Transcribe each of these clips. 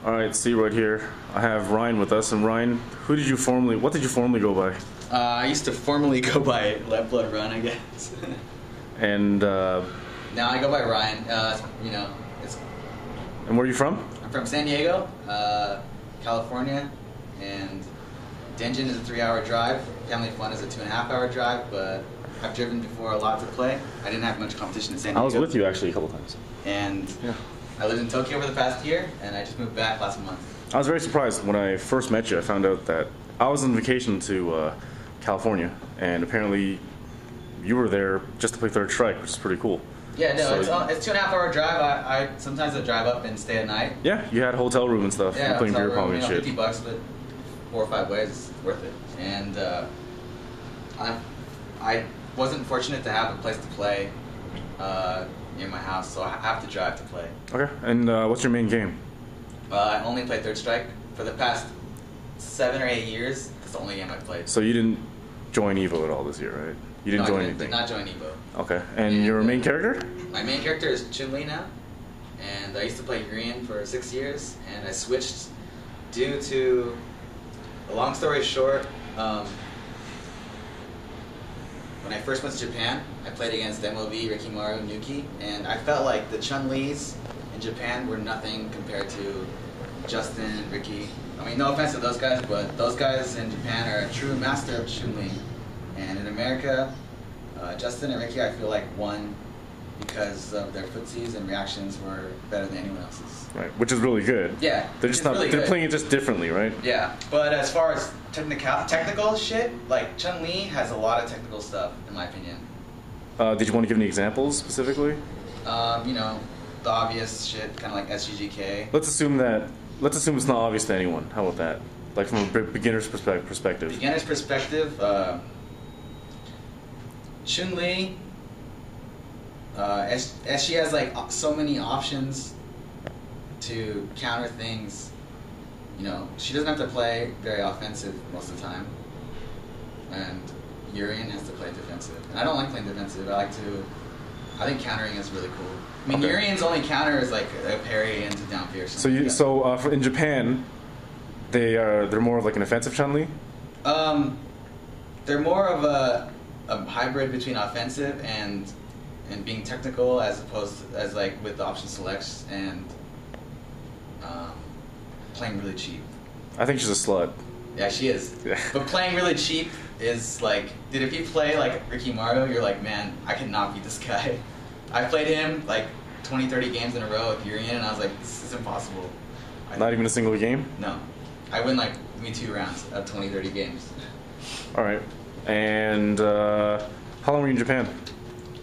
All right, C-Royd here. I have Ryan with us, and Ryan, what did you formerly go by? I used to formerly go by LetBloodRun, I guess. And now I go by Ryan. You know, and where are you from? I'm from San Diego, California, and Denton is a 3-hour drive. Family Fun is a 2.5-hour drive, but I've driven before a lot to play. I didn't have much competition in San Diego. I was with you actually a couple times. And yeah. I lived in Tokyo for the past year, and I just moved back last month. I was very surprised when I first met you. I found out that I was on vacation to California, and apparently you were there just to play Third Strike, which is pretty cool. Yeah, no, so, it's 2.5-hour drive. I sometimes I drive up and stay at night. Yeah, you had a hotel room and stuff. Yeah, playing beer pong and shit. $50, but 4 or 5 ways, it's worth it. And I wasn't fortunate to have a place to play near my house, so I have to drive to play. Okay, and what's your main game? I only played Third Strike for the past 7 or 8 years. That's the only game I've played. So you didn't join EVO at all this year, right? You didn't join anything? I did not join EVO. Okay, and your main character? My main character is Chun-Li now, and I used to play Korean for 6 years, and I switched due to, a long story short, when I first went to Japan, I played against MOV, Rikimaru, Nuki, and I felt like the Chun-Lis in Japan were nothing compared to Justin, Ricky. I mean, no offense to those guys, but those guys in Japan are a true master of Chun-Li. And in America, Justin and Ricky, I feel like won because of their footsies and reactions were better than anyone else's. Right, which is really good. Yeah, they're just not. Really they're playing it just differently, right? Yeah, but as far as technical shit, like Chun-Li has a lot of technical stuff, in my opinion. Did you want to give any examples specifically? You know, the obvious shit, kind of like SGGK. Let's assume it's not obvious to anyone. How about that? Like from a beginner's perspective. Beginner's perspective, Chun-Li, as she has like so many options to counter things, you know, she doesn't have to play very offensive most of the time, and Urian has to play defensive. And I don't like playing defensive. I think countering is really cool. I mean, okay. Urian's only counter is like a parry into down fear. So in Japan, they're more of like an offensive Chun-Li? They're more of a hybrid between offensive and being technical, as opposed to, as like with the option selects and playing really cheap. I think she's a slut. Yeah, she is. Yeah. But playing really cheap is like, dude, if you play like Rikimaru, you're like, man, I cannot beat this guy. I played him like 20, 30 games in a row with Urian, and I was like, this is impossible. Not even a single game? No. I win like 2 rounds of 20, 30 games. All right. And how long were you in Japan?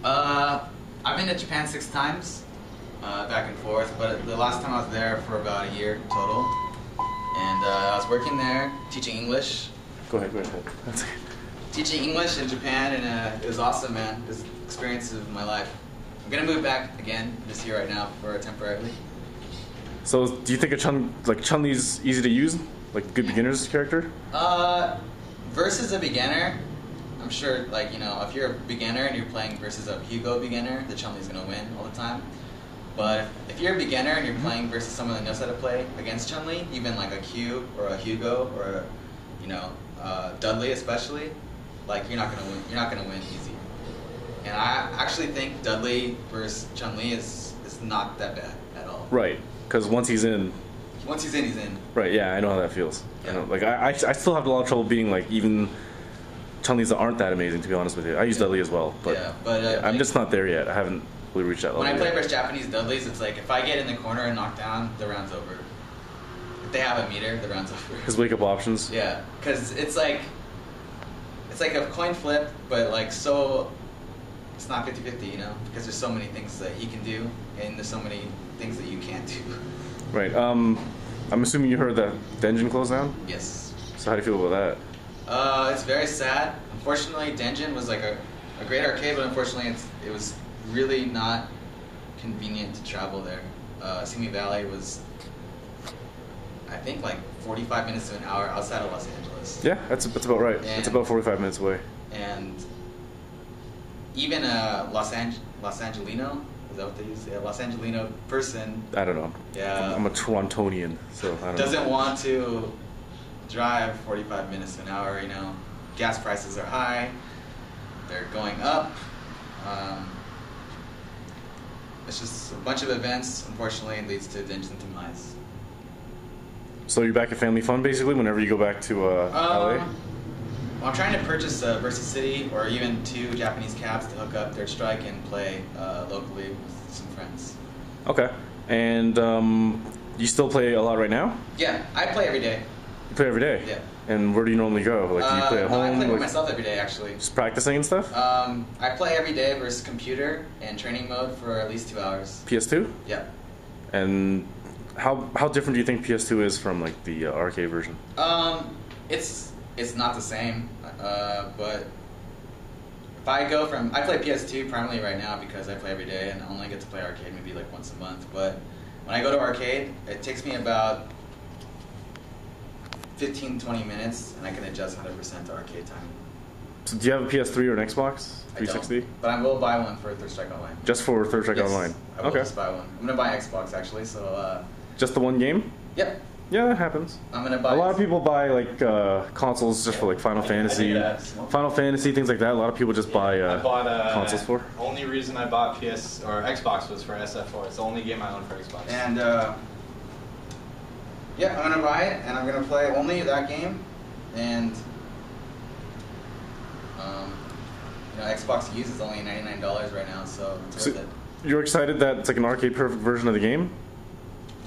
I've been to Japan 6 times, back and forth, but the last time I was there for about a year total. And I was working there, teaching English. Go ahead. That's it. Teaching English in Japan, and it was awesome, man. It was the experience of my life. I'm gonna move back again this year right now for temporarily. So, do you think Chun-Li's easy to use, like good beginner's character? Versus a beginner, I'm sure, like, you know, if you're a beginner and you're playing versus a Hugo beginner, the Chun-Li's gonna win all the time. But if you're a beginner and you're playing versus someone that knows how to play against Chun-Li, even like a Q or a Hugo or a, you know, Dudley especially, like you're not gonna win easy. And I actually think Dudley versus Chun-Li is not that bad at all. Right, because once he's in. Once he's in, he's in. Right. Yeah, I know how that feels. Yeah. I know, like I still have a lot of trouble beating like even Chun-Li's that aren't that amazing, to be honest with you. I use Dudley as well, but I'm like, just not there yet. I haven't really reached that level. When I play yet. versus Japanese Dudleys, it's like if I get in the corner and knock down, the round's over. If they have a meter, the round's over. His wake up options. Yeah, because it's like a coin flip, but like so. It's not 50-50, you know, because there's so many things that he can do, and there's so many things that you can't do. Right. I'm assuming you heard that Denjin closed down? Yes. So how do you feel about that? It's very sad. Unfortunately, Denjin was like a great arcade, but unfortunately it was really not convenient to travel there. Simi Valley was, I think, like 45 minutes to an hour outside of Los Angeles. Yeah, that's about right. It's about 45 minutes away. And even Los Angelino, Is that what they use? Yeah, Los Angelino person. I don't know. Yeah. I'm a Torontonian, so I don't doesn't know. want to drive 45 minutes to an hour. You know, gas prices are high. They're going up. It's just a bunch of events. Unfortunately, it leads to instant demise. So you're back at Family Fun, basically, whenever you go back to LA? Well, I'm trying to purchase Versus City or even 2 Japanese cabs to hook up Third Strike and play locally with some friends. Okay. And you still play a lot right now? Yeah, I play every day. You play every day? Yeah. And where do you normally go? Like, do you play at home? No, I play by like, myself every day, actually. just practicing and stuff? I play every day versus computer and training mode for at least 2 hours. PS2? Yeah. And how different do you think PS2 is from like the arcade version? It's not the same, but if I play PS2 primarily right now because I play every day and I only get to play arcade maybe like once a month. But when I go to arcade, it takes me about 15-20 minutes, and I can adjust 100% to arcade time. So do you have a PS3 or an Xbox 360? I don't, but I will buy one for Third Strike Online. Just for Third Strike Yes, Online? I will Okay. just buy one. I'm gonna buy Xbox actually, so Just the one game? yep. Yeah, that happens. I'm gonna buy. A lot of people buy like consoles just for like Final Fantasy, things like that. A lot of people just buy I bought consoles for. Only reason I bought PS or Xbox was for SF4. It's the only game I own for Xbox. And yeah, I'm gonna buy it, and I'm gonna play only that game, and you know, Xbox used is only $99 right now, so it's worth it. You're excited that it's like an arcade perfect version of the game?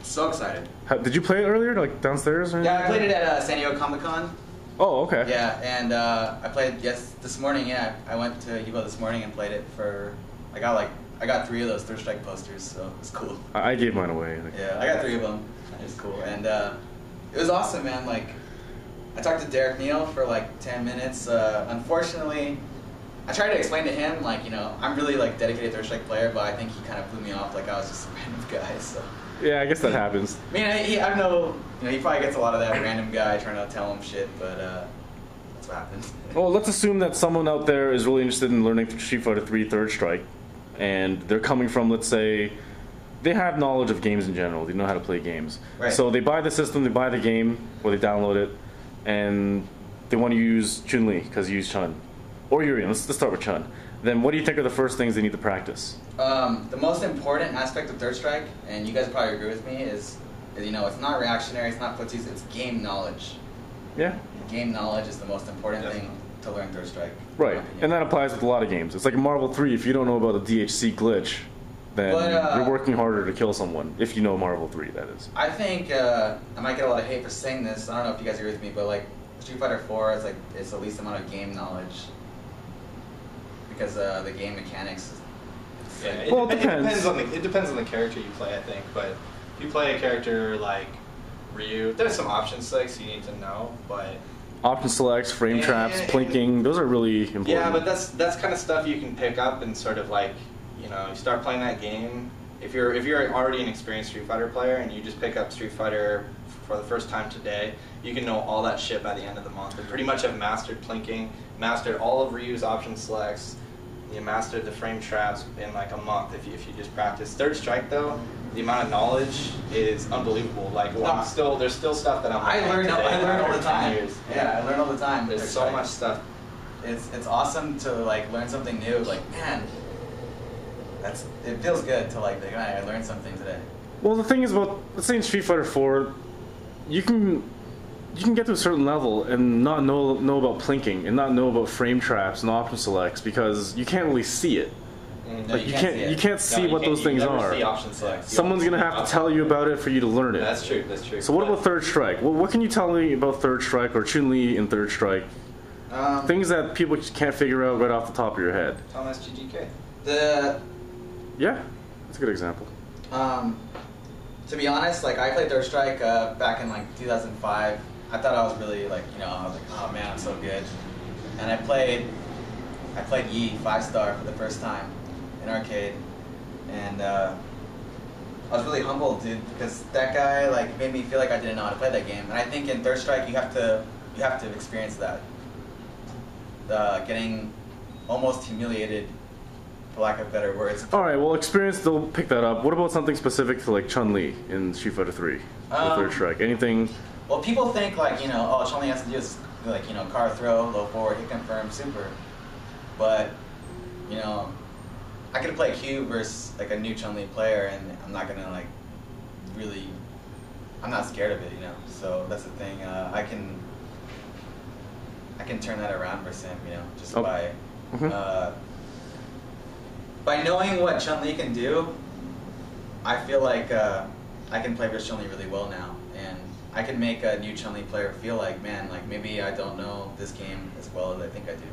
So excited. Did you play it earlier, like downstairs? Or Yeah, I anything? played it at San Diego Comic Con. Oh, okay. Yeah, and I played this morning. Yeah, I went to Evo this morning and played it for. I got 3 of those Third Strike posters, so it's cool. I gave mine away. Yeah, I got 3 of them. It's cool, and it was awesome, man. Like, I talked to Derek Neal for like 10 minutes. Unfortunately, I tried to explain to him, like, you know, I'm really like dedicated Third Strike player, but I think he kind of blew me off like I was just a random guy. So. Yeah, I guess that happens. I mean, I know, you know, he probably gets a lot of that random guy trying to tell him shit, but that's what happens. Well, let's assume that someone out there is really interested in learning Street Fighter 3 Third Strike, and they're coming from, let's say, they have knowledge of games in general. They know how to play games. Right. So they buy the system, they buy the game, or they download it, and they want to use Chun-Li because you use Chun. Or Yuri. Let's start with Chun. Then what do you think are the first things they need to practice? The most important aspect of Third Strike, and you guys probably agree with me, is you know, it's not reactionary, it's not footsies, it's game knowledge. Yeah. Game knowledge is the most important thing to learn Third Strike. Right, and that applies with a lot of games. It's like in Marvel 3, if you don't know about the DHC glitch, then you're working harder to kill someone, if you know Marvel 3, that is. I think, I might get a lot of hate for saying this, I don't know if you guys agree with me, but like, Street Fighter 4 is like, it's the least amount of game knowledge. Because the game mechanics. Yeah, Well, it depends. depends. It depends on the character you play, I think. But if you play a character like Ryu, there's some option selects you need to know, but Option selects, frame traps, plinking, those are really important. yeah, but that's kind of stuff you can pick up and sort of like, you know, you start playing that game. If you're already an experienced Street Fighter player and you just pick up Street Fighter for the first time today, you can know all that shit by the end of the month and pretty much have mastered plinking, mastered all of Ryu's option selects. You mastered the frame traps in like a month if you just practice. Third Strike though, the amount of knowledge is unbelievable. Like there's still stuff that I learn all the time. Years. Yeah, I learn all the time. There's so much stuff. It's awesome to like learn something new. Like, man, it feels good to like man, I learned something today. Well, the thing is about, let's say in Street Fighter 4, you can get to a certain level and not know about plinking and not know about frame traps and option selects because you can't really see it. No, Like you can't see what those things are. See option selects. Someone's gonna have to tell you about it for you to learn it. That's true. That's true. So what about Third Strike? What can you tell me about Third Strike or Chun-Li in Third Strike? Things that people just can't figure out right off the top of your head. Thomas GGK. Yeah, that's a good example. To be honest, like I played Third Strike back in like 2005. I thought I was really like, you know, I was like, oh man, I'm so good. And I played Yi 5-star for the first time in arcade, and I was really humbled, dude, because that guy like made me feel like I didn't know how to play that game. And I think in Third Strike you have to experience that, getting almost humiliated for lack of better words. All right, well, experience, they'll pick that up. What about something specific to like Chun-Li in Street Fighter 3, the third strike? Anything? Well, people think like, you know, all Chun-Li has to do is like, you know, car throw, low forward, hit confirm, super. But, you know, I could play Q versus like a new Chun-Li player, and I'm not gonna like really. I'm not scared of it, you know. So that's the thing. I can turn that around versus him, you know, just by knowing what Chun-Li can do. I feel like I can play versus Chun-Li really well now, and I can make a new Chun-Li player feel like, man, like maybe I don't know this game as well as I think I do.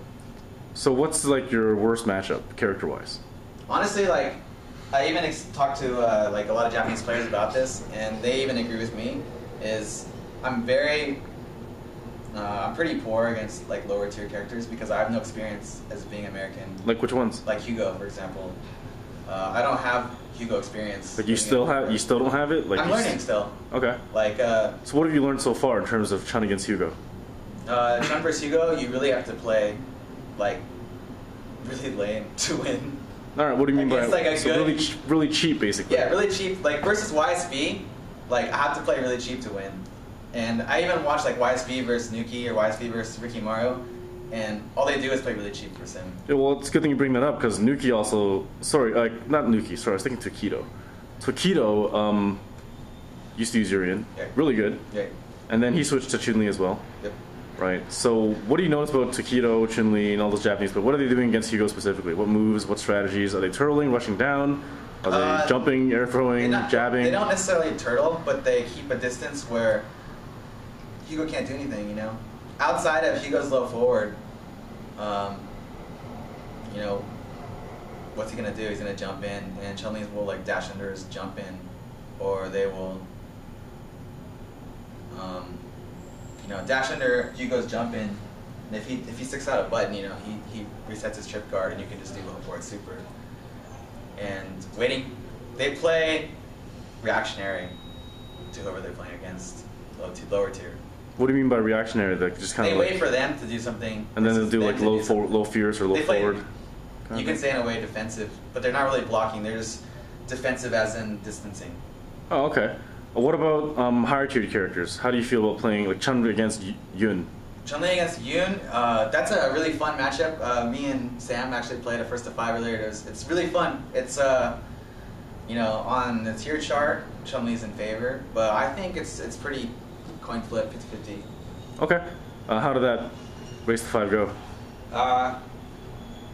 So what's like your worst matchup, character-wise? Honestly, like, I even talked to like a lot of Japanese players about this, and they even agree with me. Is I'm pretty poor against like lower tier characters because I have no experience as being American. Like which ones? Like Hugo, for example. I don't have Hugo experience. Like you still don't have it? Like I'm learning still. Okay. Like. So what have you learned so far in terms of Chun against Hugo? Chun versus Hugo, you really have to play like really lame to win. All right, what do you mean by like a so good, really cheap, basically? Yeah, really cheap. Like versus YSV, like I have to play really cheap to win. And I even watch like YSV versus Nuki or YSV versus Ricky Mario, and all they do is play really cheap versus him. Yeah, well, it's a good thing you bring that up because Nuki also, not Nuki, sorry, I was thinking Takedo. Takedo used to use Urian, really good. Yeah. And then he switched to Chun-Li as well. Yep. Right. So what do you notice about Takedo, Chun-Li, and all those Japanese? But what are they doing against Hugo specifically? What moves? What strategies? Are they turtling, rushing down? Are they jumping, air throwing, jabbing? They don't necessarily turtle, but they keep a distance where Hugo can't do anything. You know, outside of Hugo's low forward, you know, what's he gonna do? He's gonna jump in, and Chun-Li will like dash under his jump in, or they will. You know, dash under Hugo's jump in, and if he sticks out a button, you know, he resets his trip guard, and you can just do low forward super. And waiting, they play reactionary to whoever they're playing against, lower tier. What do you mean by reactionary? Like just kind of wait for them to do something, and then they'll do like low fierce or low forward. You can say in a way defensive, but they're not really blocking. They're just defensive as in distancing. Oh, okay. What about higher tier characters? How do you feel about playing like Chun-Li against Yun? Chun-Li against Yun, that's a really fun matchup. Me and Sam actually played a 1-to-5 earlier. It's really fun. It's you know, on the tier chart, Chun-Li's in favor, but I think it's pretty coin flip, 50-50. Okay. How did that race to 5 go?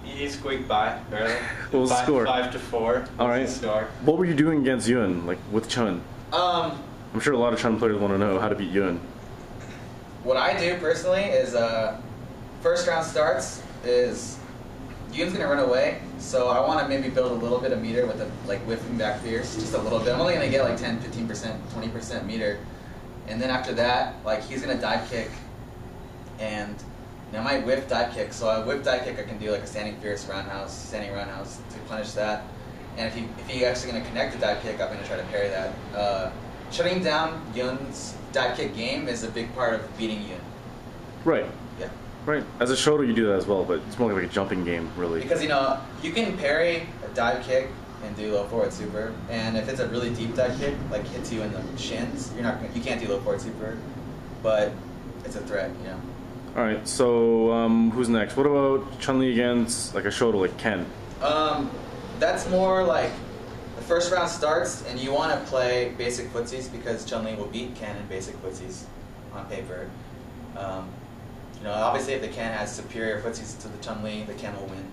He squeaked by barely. What was the score? 5-4. All right. Score. What were you doing against Yun, like with Chun? I'm sure a lot of Chun players want to know how to beat Yun. What I do personally is, first round starts is Yun's gonna run away, so I want to maybe build a little bit of meter with the like whiffing back fierce, just a little bit. I'm only gonna get like 10, 15%, 20% meter, and then after that, like he's gonna dive kick, and I might whiff dive kick. So a whiff dive kick, I can do like a standing fierce roundhouse, standing roundhouse to punish that. And if he actually going to connect the dive kick, I'm going to try to parry that. Shutting down Yun's dive kick game is a big part of beating Yun. Right. Yeah. Right. As a shoulder, you do that as well, but it's more like a jumping game, really. Because, you know, you can parry a dive kick and do low forward super, and if it's a really deep dive kick, like hits you in the shins, you can't do low forward super, but it's a threat, you know. All right. So who's next? What about Chun-Li against like a shoulder like Ken? That's more like the first round starts, and you want to play basic footsies because Chun-Li will beat Ken in basic footsies on paper. You know, obviously if the Ken has superior footsies to the Chun-Li, the Ken will win.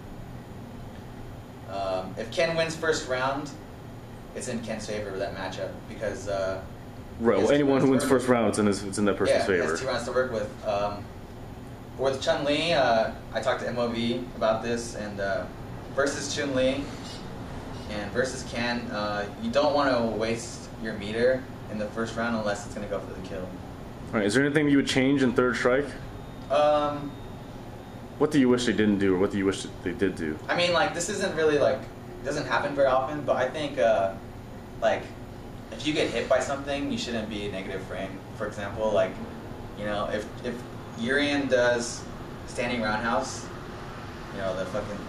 If Ken wins first round, it's in Ken's favor with that matchup because right. Well, anyone who wins first round, it's in that person's favor. Yeah, he has 2 rounds to work with. With Chun-Li, I talked to MOV about this, and versus Chun-Li and versus Ken, you don't want to waste your meter in the first round unless it's going to go for the kill. All right. Is there anything you would change in third strike? What do you wish they didn't do, or what do you wish they did do? I mean, like, this isn't really, like, doesn't happen very often, but I think, like, if you get hit by something, you shouldn't be a negative frame. For example, like, you know, if Urian does standing roundhouse, you know,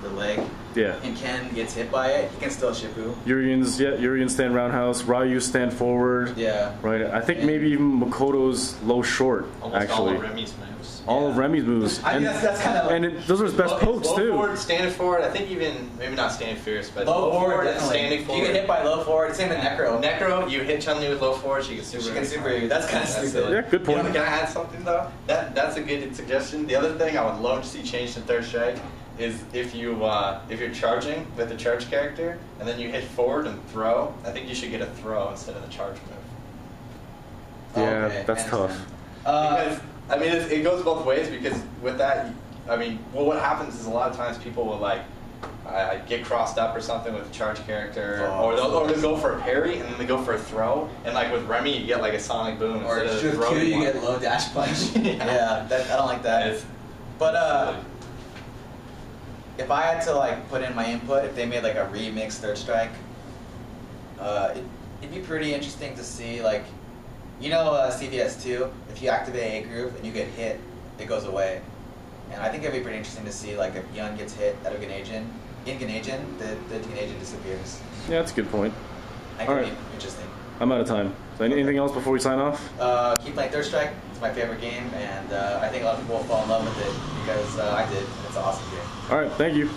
the leg, Yeah. and Ken gets hit by it, he can still Shippu. Urians stand roundhouse. Ryu stand forward. Yeah. Right. I think maybe even Makoto's low short. Almost actually. all of Remy's moves. All of Remy's moves. I mean, that's kind of. And those are his best pokes low too. Forward, standing forward. I think even maybe not standing fierce, but Low forward, and definitely. standing forward. You get hit by low forward. Same with Necro. Necro, you hit Chun-Li with low forward, she can super. She can super you. That's kind of stupid. Yeah, good point. You know, can I add something though? That's a good suggestion. The other thing I would love to see changed in third strike is if you're charging with the charge character and then you hit forward and throw. I think you should get a throw instead of the charge move. Yeah, Okay, that's tough. Because I mean, it goes both ways. Because with that, I mean, well, what happens is a lot of times people will like get crossed up or something with a charge character, or they'll go for a parry and then they go for a throw. And like with Remy, you get like a sonic boom Or instead with of Q, throwing you one. get low dash punch. Yeah. I don't like that. But if I had to like put in my input, if they made like a remix third strike, it'd be pretty interesting to see like, you know, CVS2. If you activate A group and you get hit, it goes away. And I think it'd be pretty interesting to see like if Yun gets hit out of Ganajin, the Ganajin disappears. Yeah, that's a good point. That All could right. be interesting. I'm out of time. So anything else before we sign off? Keep playing Third Strike. It's my favorite game, and I think a lot of people will fall in love with it because I did. It's an awesome game. All right, thank you.